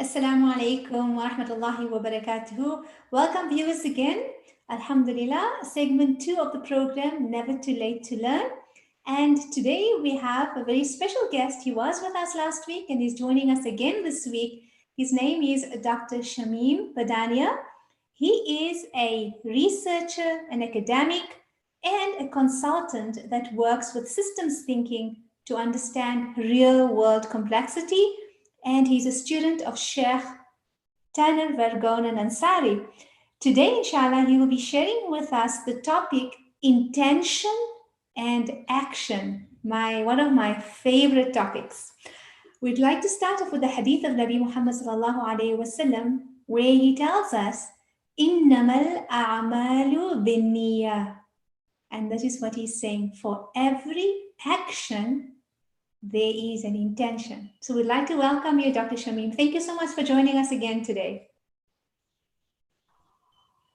Assalamu alaikum wa rahmatullahi wa barakatuhu. Welcome viewers again. Alhamdulillah, segment 2 of the program, Never Too Late to Learn. And today we have a very special guest. He was with us last week and he's joining us again this week. His name is Dr. Shamim Bodhanya. He is a researcher, an academic, and a consultant that works with systems thinking to understand real-world complexity, and he's a student of Sheikh Tanner Vergon and Ansari. Today, inshallah, he will be sharing with us the topic intention and action, one of my favorite topics. We'd like to start off with the hadith of Nabi Muhammad sallallahu alaihi wasallam, where he tells us, "Innamal a'malu binniyah," and that is what he's saying. For every action, there is an intention. So we'd like to welcome you, Dr. Shamim. Thank you so much for joining us again today.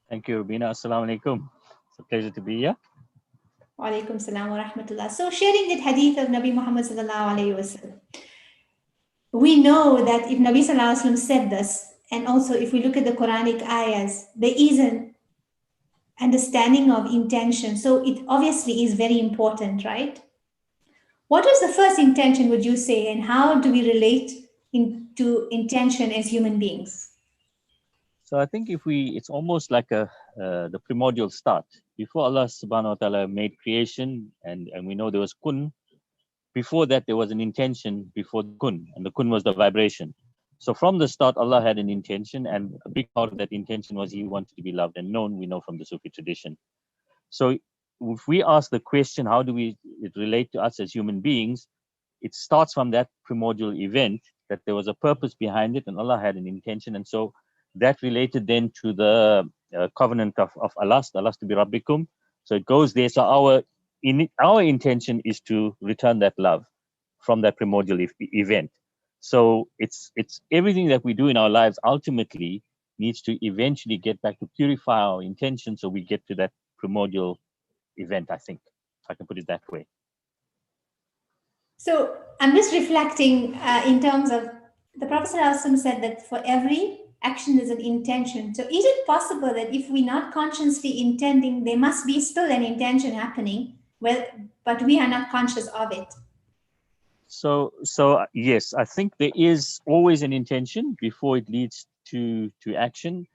Thank you, Rubina. Assalamu alaikum. It's a pleasure to be here. Wa alaikum salam wa rahmatullah. So sharing that hadith of Nabi Muhammad sallallahu alayhi wasallam. We know that if Nabi sallallahu alayhi wasallam said this, and also if we look at the Quranic ayahs, there is an understanding of intention. So it obviously is very important, right? What was the first intention, would you say, and how do we relate to intention as human beings? So I think it's almost like the primordial start. Before Allah subhanahu wa ta'ala made creation, and we know there was kun, before that there was an intention before the kun, and the kun was the vibration. So from the start, Allah had an intention, and a big part of that intention was He wanted to be loved and known, we know from the Sufi tradition. So if we ask the question, how do it relate to us as human beings? It starts from that primordial event, that there was a purpose behind it and Allah had an intention. And so that related then to the covenant of Allah to be Rabbikum. So it goes there. So our intention is to return that love from that primordial event. So it's everything that we do in our lives ultimately needs to eventually get back to purify our intention, so we get to that primordial event, I think, if I can put it that way. So I'm just reflecting in terms of the Prophet ﷺ said that for every action there's an intention. So is it possible that if we're not consciously intending, there must be still an intention happening, but we are not conscious of it? So yes, I think there is always an intention before it leads to action.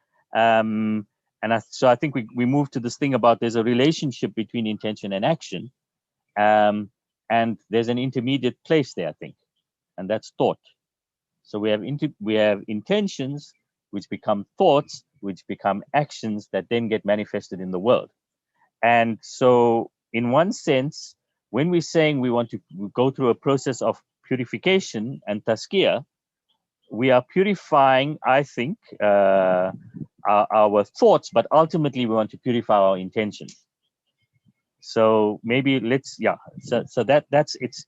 So I think we move to this thing about there's a relationship between intention and action, and there's an intermediate place there, I think, and that's thought. So we have intentions, which become thoughts, which become actions that then get manifested in the world. And so, in one sense, when we're saying we want to go through a process of purification and tazkiyah, we are purifying, I think, our thoughts, but ultimately we want to purify our intentions. So maybe so that's it's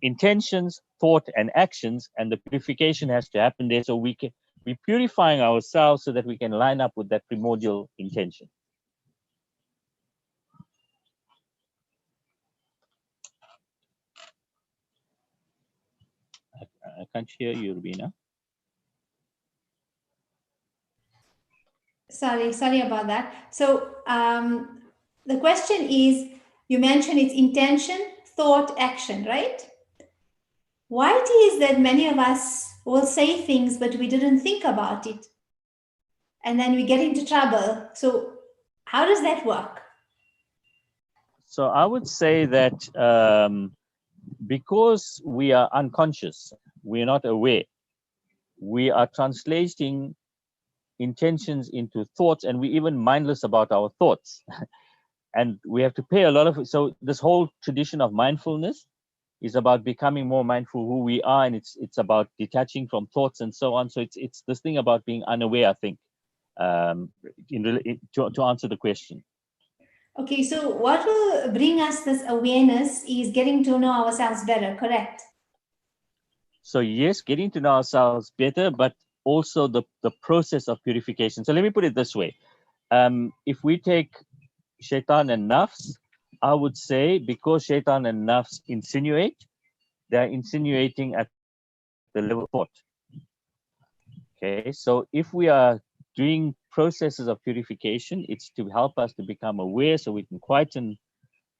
intentions, thought, and actions, and the purification has to happen there. So we're purifying ourselves so that we can line up with that primordial intention. I can't hear you, Rubina. Sorry about that. So the question is, you mentioned it's intention, thought, action, right? Why it is that many of us will say things, but we didn't think about it, and then we get into trouble? So how does that work? So I would say that because we are unconscious, we are not aware, we are translating intentions into thoughts, and we're even mindless about our thoughts. And we have to pay a lot of, so this whole tradition of mindfulness is about becoming more mindful who we are, and it's about detaching from thoughts and so on. So it's this thing about being unaware, I think, to answer the question. Okay, so what will bring us this awareness is getting to know ourselves better, correct? So yes, getting to know ourselves better, but also the process of purification. So let me put it this way. If we take shaitan and nafs, I would say, because shaitan and nafs insinuate, they're insinuating at the level of thought. Okay, so if we are doing processes of purification, it's to help us to become aware so we can quieten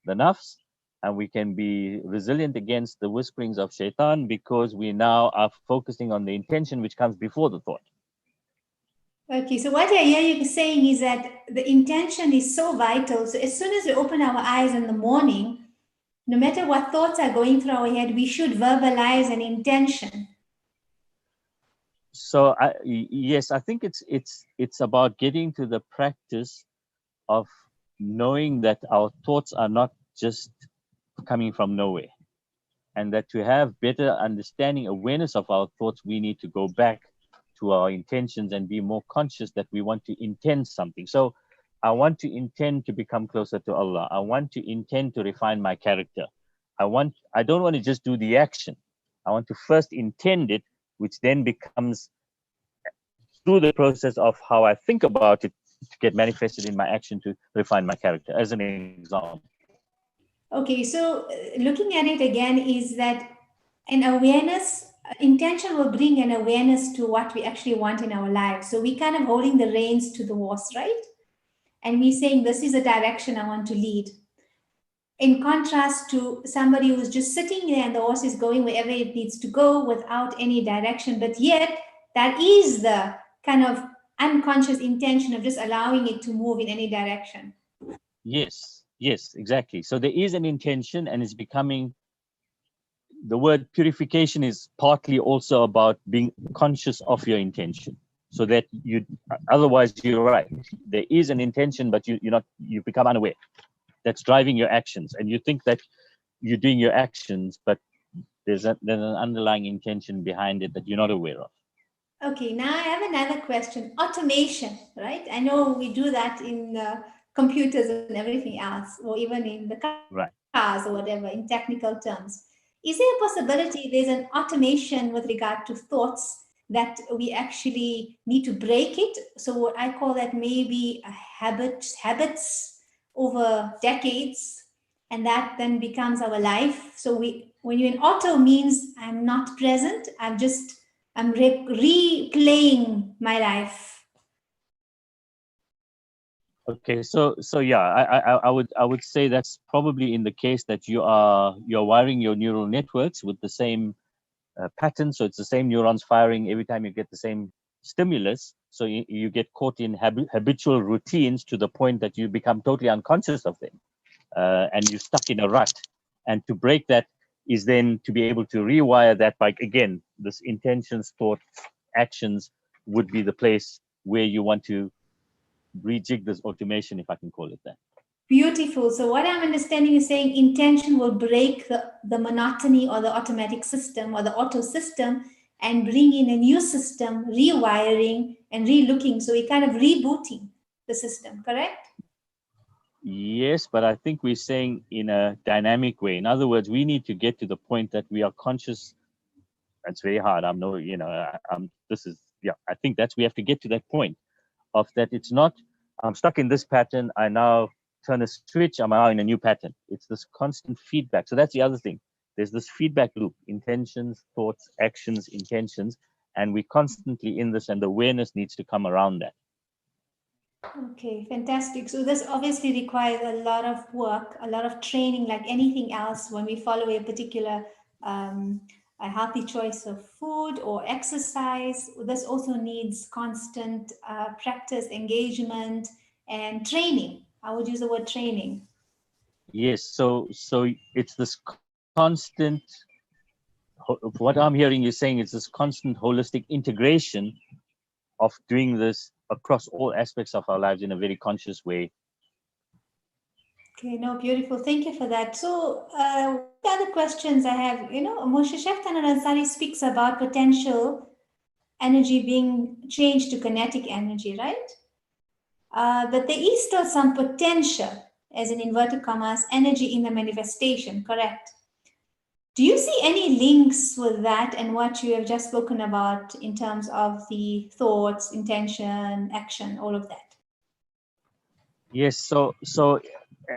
the nafs and we can be resilient against the whisperings of shaitan, because we now are focusing on the intention which comes before the thought. Okay, so what I hear you saying is that the intention is so vital. So as soon as we open our eyes in the morning, no matter what thoughts are going through our head, we should verbalize an intention. So yes, I think it's about getting to the practice of knowing that our thoughts are not just coming from nowhere, and that to have better understanding, awareness of our thoughts, we need to go back to our intentions and be more conscious that we want to intend something. So I want to intend to become closer to Allah. I want to intend to refine my character. I don't want to just do the action. I want to first intend it, which then becomes, through the process of how I think about it, to get manifested in my action to refine my character, as an example. Okay, so looking at it again is that an awareness, intention will bring an awareness to what we actually want in our lives. So we kind of holding the reins to the horse, right? And we saying, this is the direction I want to lead. In contrast to somebody who's just sitting there and the horse is going wherever it needs to go without any direction, but yet that is the kind of unconscious intention of just allowing it to move in any direction. Yes, exactly. So there is an intention, and it's becoming, the word purification is partly also about being conscious of your intention, so that you, otherwise you're right, there is an intention, but you become unaware, that's driving your actions, and you think that you're doing your actions, but there's an underlying intention behind it that you're not aware of. Okay, now I have another question. Automation, right? I know we do that in computers and everything else, or even in the Right. cars or whatever, in technical terms. Is there a possibility there's an automation with regard to thoughts that we actually need to break it? So what I call that maybe a habits over decades, and that then becomes our life. So when you're in auto means I'm not present, I'm replaying my life. Okay, so yeah, I would say that's probably in the case that you're wiring your neural networks with the same pattern, so it's the same neurons firing every time you get the same stimulus. So you get caught in habitual routines to the point that you become totally unconscious of them, and you're stuck in a rut. And to break that is then to be able to rewire that by, again, this intentions, thoughts, actions would be the place where you want to rejig this automation, if I can call it that. Beautiful. So what I'm understanding is saying intention will break the monotony or the automatic system or the auto system and bring in a new system, rewiring and relooking. So we're kind of rebooting the system, correct? Yes, but I think we're saying in a dynamic way. In other words, we need to get to the point that we are conscious. That's very hard. I'm no, this is, yeah, I think that's, we have to get to that point of that. It's not, I'm stuck in this pattern. I now turn a switch. I'm now in a new pattern. It's this constant feedback. So that's the other thing. There's this feedback loop, intentions, thoughts, actions, intentions, and we're constantly in this, and the awareness needs to come around that. Okay, fantastic. So this obviously requires a lot of work, a lot of training, like anything else. When we follow a particular a healthy choice of food or exercise, this also needs constant practice, engagement, and training. I would use the word training. Yes, so it's this constant. What I'm hearing you saying is this constant holistic integration of doing this across all aspects of our lives in a very conscious way. Okay, no, beautiful. Thank you for that. So, the other questions I have, Moshe Sheftan Ansari speaks about potential energy being changed to kinetic energy, right? But there is still some potential, as in inverted commas, energy in the manifestation, correct? Do you see any links with that and what you have just spoken about in terms of the thoughts, intention, action, all of that? Yes, so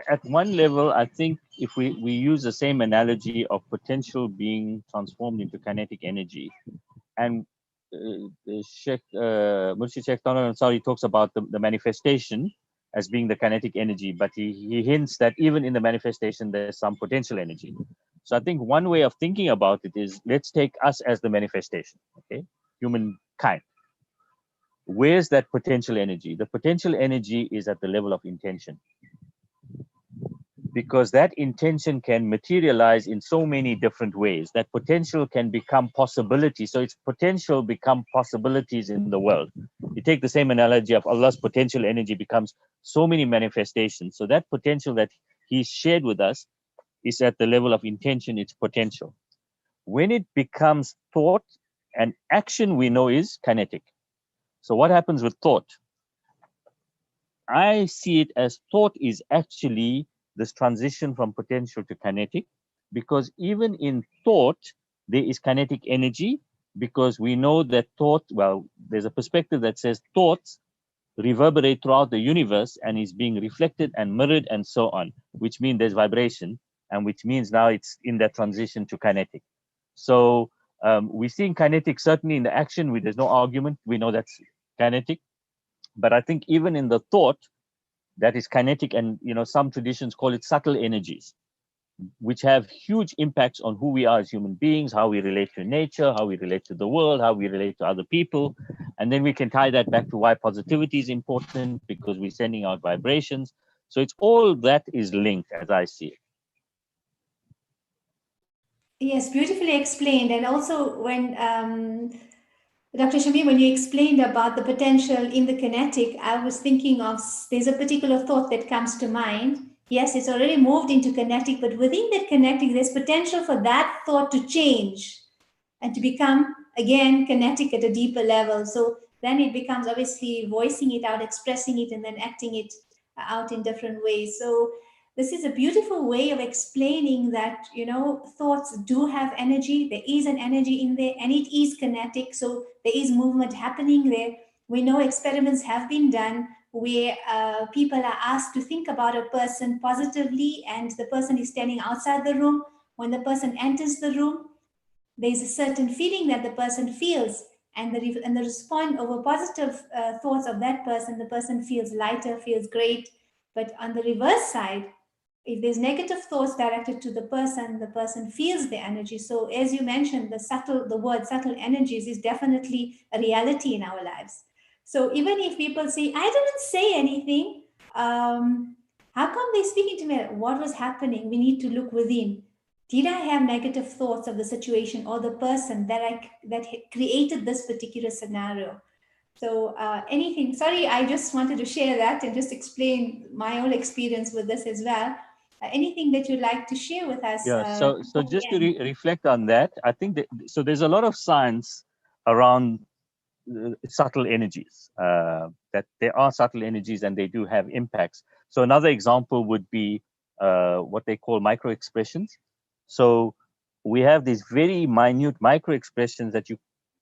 at one level, I think if we use the same analogy of potential being transformed into kinetic energy, and Murshid Sheikh Tanar Ansari talks about the manifestation as being the kinetic energy, but he hints that even in the manifestation, there's some potential energy. So I think one way of thinking about it is, let's take us as the manifestation, okay? Humankind. Where's that potential energy? The potential energy is at the level of intention, because that intention can materialize in so many different ways. That potential can become possibility. So its potential become possibilities in the world. You take the same analogy of Allah's potential energy becomes so many manifestations. So that potential that He's shared with us is at the level of intention, its potential. When it becomes thought and action, we know is kinetic. So what happens with thought? I see it as thought is actually this transition from potential to kinetic, because even in thought, there is kinetic energy, because we know that thought, well, there's a perspective that says thoughts reverberate throughout the universe and is being reflected and mirrored and so on, which means there's vibration, and which means now it's in that transition to kinetic. So we're seeing kinetic certainly in the action. There's no argument. We know that's kinetic. But I think even in the thought, that is kinetic, and some traditions call it subtle energies, which have huge impacts on who we are as human beings, how we relate to nature, how we relate to the world, how we relate to other people. And then we can tie that back to why positivity is important, because we're sending out vibrations. So it's all that is linked, as I see it. Yes, beautifully explained. And also when Dr. Shamim, when you explained about the potential in the kinetic, I was thinking of, there's a particular thought that comes to mind. Yes, it's already moved into kinetic, but within that kinetic, there's potential for that thought to change and to become, again, kinetic at a deeper level. So then it becomes obviously voicing it out, expressing it, and then acting it out in different ways. So this is a beautiful way of explaining that thoughts do have energy. There is an energy in there, and it is kinetic, so there is movement happening there. We know experiments have been done where people are asked to think about a person positively, and the person is standing outside the room. When the person enters the room, there's a certain feeling that the person feels, and the response over positive thoughts of that person, the person feels lighter, feels great. But on the reverse side, if there's negative thoughts directed to the person feels the energy. So as you mentioned, the word subtle energies is definitely a reality in our lives. So even if people say, I didn't say anything, how come they're speaking to me? What was happening? We need to look within. Did I have negative thoughts of the situation or the person that created this particular scenario? So anything, sorry, I just wanted to share that and just explain my own experience with this as well. Anything that you'd like to share with us? Yeah, so just to reflect on that, I think that, so there's a lot of science around subtle energies, that there are subtle energies and they do have impacts. So another example would be what they call micro expressions. So we have these very minute micro expressions that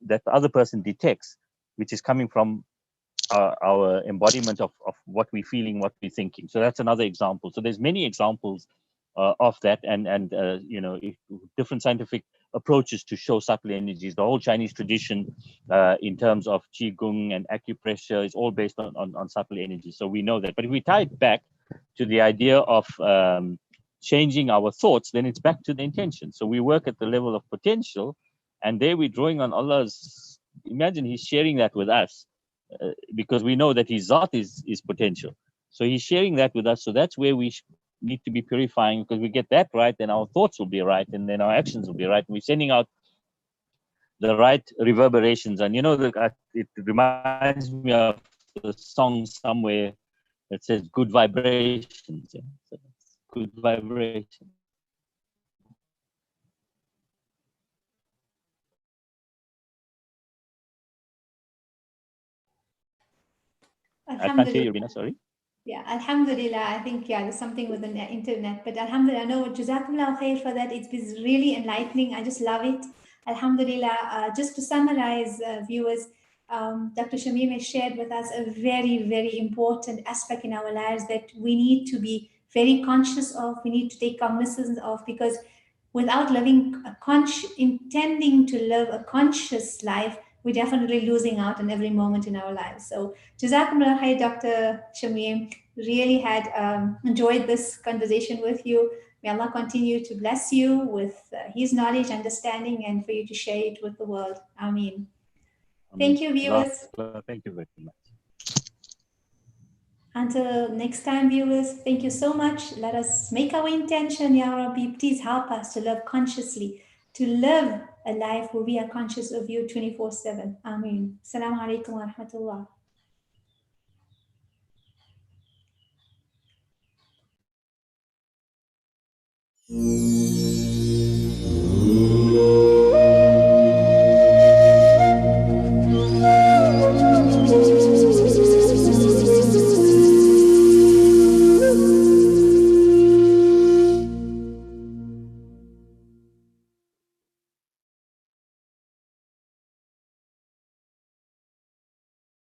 the other person detects, which is coming from our embodiment of what we're feeling, what we're thinking. So that's another example. So there's many examples of that, and different scientific approaches to show subtle energies. The whole Chinese tradition, in terms of qigong and acupressure, is all based on subtle energies. So we know that. But if we tie it back to the idea of changing our thoughts, then it's back to the intention. So we work at the level of potential, and there we're drawing on Allah's. Imagine He's sharing that with us, because we know that His Zat is potential. So He's sharing that with us. So that's where we need to be purifying, because we get that right, then our thoughts will be right, and then our actions will be right. We're sending out the right reverberations. And it reminds me of the song somewhere that says good vibrations. Yeah? So good vibration. I can't hear you, Rina, sorry. Yeah, Alhamdulillah. I think, there's something with the internet, but Alhamdulillah, no, Jazakumullah khair for that. It's been really enlightening. I just love it. Alhamdulillah. Just to summarize, viewers, Dr. Shamim has shared with us a very, very important aspect in our lives that we need to be very conscious of. We need to take cognizance of, because without living intending to live a conscious life, we're definitely losing out on every moment in our lives. So, Jazakumullah khair, Dr. Shamim. Really had enjoyed this conversation with you. May Allah continue to bless you with His knowledge, understanding, and for you to share it with the world. Ameen. I mean, Thank you, viewers. thank you very much. Until next time, viewers, thank you so much. Let us make our intention, Ya Rabbi. Please help us to love consciously, to live a life where we are conscious of you 24/7. Ameen. Assalamu alaikum wa rahmatullah.